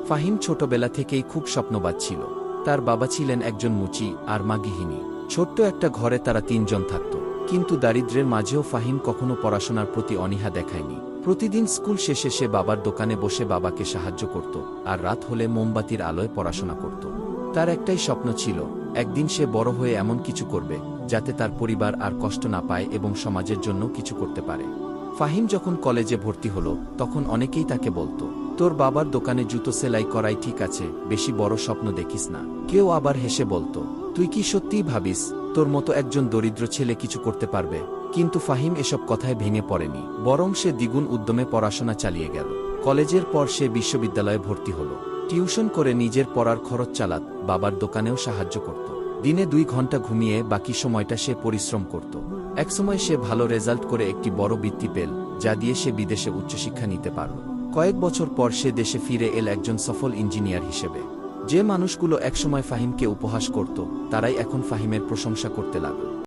ফাহিম ছোটবেলা থেকেই খুব স্বপ্নবাজ ছিল। তার বাবা ছিলেন একজন মুচি আর মা গৃহিণী। ছোট্ট একটা ঘরে তারা তিনজন থাকত, কিন্তু দারিদ্র্যের মাঝেও ফাহিম কখনো পড়াশোনার প্রতি অনীহা দেখায়নি। প্রতিদিন স্কুল শেষে সে বাবার দোকানে বসে বাবাকে সাহায্য করত, আর রাত হলে মোমবাতির আলোয় পড়াশোনা করত। তার একটাই স্বপ্ন ছিল, একদিন সে বড় হয়ে এমন কিছু করবে যাতে তার পরিবার আর কষ্ট না পায় এবং সমাজের জন্য কিছু করতে পারে। ফাহিম যখন কলেজে ভর্তি হল, তখন অনেকেই তাকে বলত, তোর বাবার দোকানে জুতো সেলাই করাই ঠিক আছে, বেশি বড় স্বপ্ন দেখিস না। কেউ আবার হেসে বলত, তুই কি সত্যিই ভাবিস তোর মতো একজন দরিদ্র ছেলে কিছু করতে পারবে? কিন্তু ফাহিম এসব কথায় ভেঙে পড়েনি, বরং সে দ্বিগুণ উদ্যমে পড়াশোনা চালিয়ে গেল। কলেজের পর সে বিশ্ববিদ্যালয়ে ভর্তি হল। টিউশন করে নিজের পড়ার খরচ চালাত, বাবার দোকানেও সাহায্য করত। দিনে 2 ঘন্টা ঘুমিয়ে বাকি সময়টা সে পরিশ্রম করত। একসময় সে ভালো রেজাল্ট করে একটি বড় বৃত্তি পেল, যা দিয়ে সে বিদেশে উচ্চশিক্ষা নিতে পারল। কয়েক বছর পর সে দেশে ফিরে এল একজন সফল ইঞ্জিনিয়ার হিসেবে। যে মানুষগুলো একসময় ফাহিমকে উপহাস করত, তারাই এখন ফাহিমের প্রশংসা করতে লাগল।